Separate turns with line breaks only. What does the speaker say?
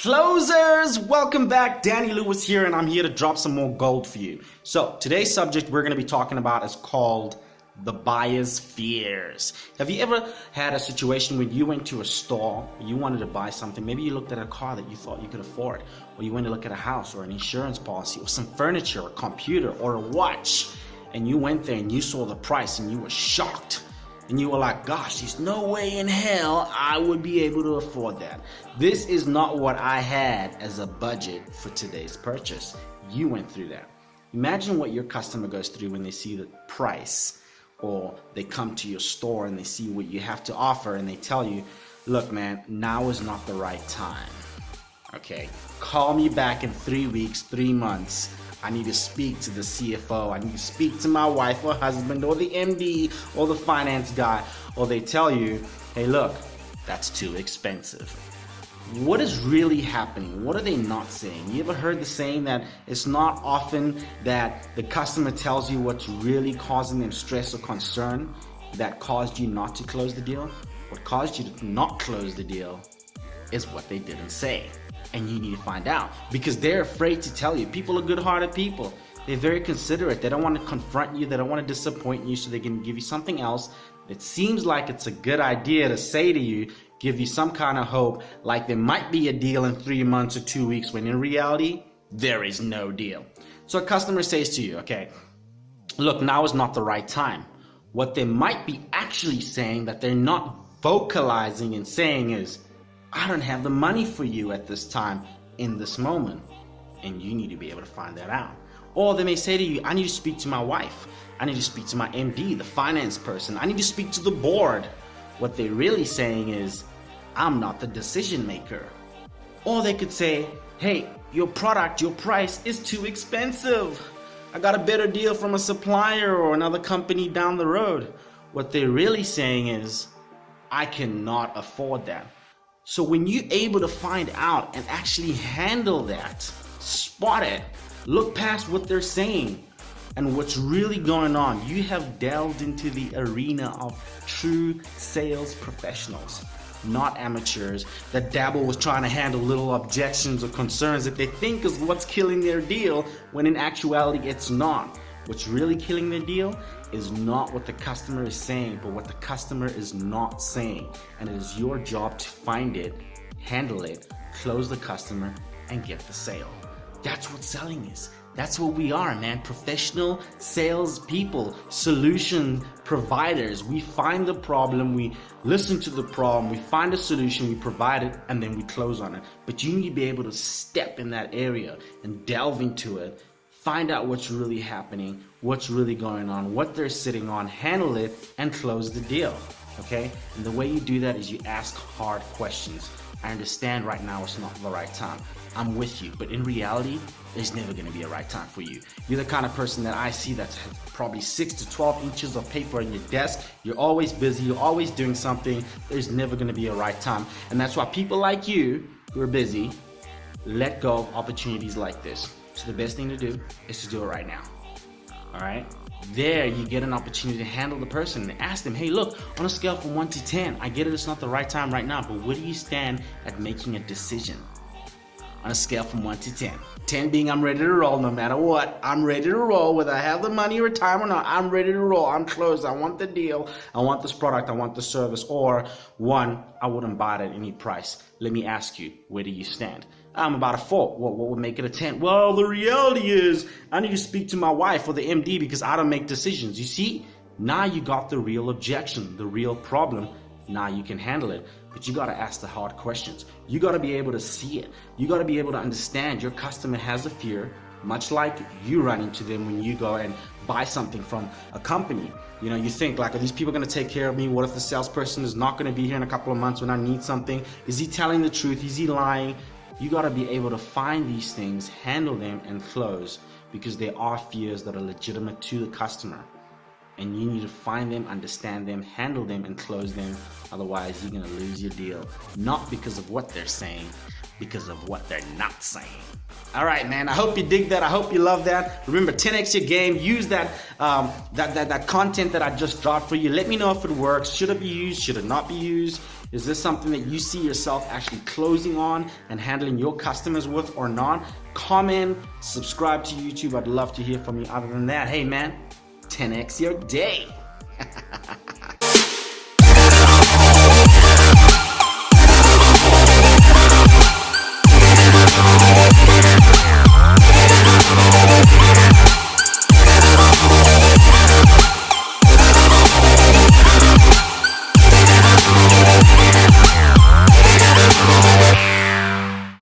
Closers, welcome back. Danny Lewis here, and I'm here to drop some more gold for you. So today's subject we're going to be talking about is called the buyer's fears. Have you ever had a situation when you went to a store, you wanted to buy something, maybe you looked at a car that you thought you could afford, or you went to look at a house or an insurance policy or some furniture or a computer or a watch, and you went there and you saw the price and you were shocked. And you were like, gosh, there's no way in hell I would be able to afford that. This is not what I had as a budget for today's purchase. You went through that. Imagine what your customer goes through when they see the price, or they come to your store and they see what you have to offer and they tell you, look man, now is not the right time. Okay, call me back in 3 weeks, 3 months. I need to speak to the CFO. I need to speak to my wife or husband or the MD or the finance guy. Or they tell you, hey look, that's too expensive. What is really happening? What are they not saying? You ever heard the saying that it's not often that the customer tells you what's really causing them stress or concern that caused you not to close the deal? What caused you to not close the deal is what they didn't say. And you need to find out, because they're afraid to tell you. People are good-hearted people. They're very considerate. They don't want to confront you. They don't want to disappoint you, so they can give you something else that seems like it's a good idea to say to you, give you some kind of hope, like there might be a deal in 3 months or 2 weeks, when in reality, there is no deal. So a customer says to you, okay, look, now is not the right time. What they might be actually saying that they're not vocalizing and saying is, I don't have the money for you at this time, in this moment. And you need to be able to find that out. Or they may say to you, I need to speak to my wife. I need to speak to my MD, the finance person. I need to speak to the board. What they're really saying is, I'm not the decision maker. Or they could say, hey, your product, your price is too expensive. I got a better deal from a supplier or another company down the road. What they're really saying is, I cannot afford that. So when you're able to find out and actually handle that, spot it, look past what they're saying and what's really going on, you have delved into the arena of true sales professionals, not amateurs that dabble with trying to handle little objections or concerns that they think is what's killing their deal, when in actuality it's not. What's really killing their deal is not what the customer is saying, but what the customer is not saying. And it is your job to find it, handle it, close the customer, and get the sale. That's what selling is. That's what we are, man. Professional sales people, solution providers. We find the problem, we listen to the problem, we find a solution, we provide it, and then we close on it. But you need to be able to step in that area and delve into it. Find out what's really happening, what's really going on, what they're sitting on, handle it, and close the deal, okay? And the way you do that is you ask hard questions. I understand right now it's not the right time. I'm with you, but in reality, there's never gonna be a right time for you. You're the kind of person that I see that's probably 6 to 12 inches of paper on your desk. You're always busy, you're always doing something. There's never gonna be a right time. And that's why people like you, who are busy, let go of opportunities like this. So the best thing to do is to do it right now. All right? There you get an opportunity to handle the person and ask them, hey look, on a scale from 1 to 10, I get it, it's not the right time right now, but where do you stand at making a decision? On a scale from 1 to 10. 10 being I'm ready to roll no matter what. I'm ready to roll whether I have the money or time or not. I'm ready to roll. I'm closed. I want the deal. I want this product. I want the service. Or 1, I wouldn't buy it at any price. Let me ask you, where do you stand? I'm about a 4. What would make it a 10? Well, the reality is I need to speak to my wife or the MD because I don't make decisions. You see, now you got the real objection, the real problem. Now you can handle it, but you got to ask the hard questions. You got to be able to see it. You got to be able to understand your customer has a fear, much like you run into them when you go and buy something from a company. You know, you think like, are these people going to take care of me? What if the salesperson is not going to be here in a couple of months when I need something? Is he telling the truth? Is he lying? You got to be able to find these things, handle them, and close, because there are fears that are legitimate to the customer. And you need to find them, understand them, handle them, and close them. Otherwise, you're gonna lose your deal. Not because of what they're saying, because of what they're not saying. All right, man, I hope you dig that. I hope you love that. Remember, 10x your game. Use that that content that I just dropped for you. Let me know if it works. Should it be used? Should it not be used? Is this something that you see yourself actually closing on and handling your customers with or not? Comment, subscribe to YouTube. I'd love to hear from you. Other than that, hey man, 10x your day.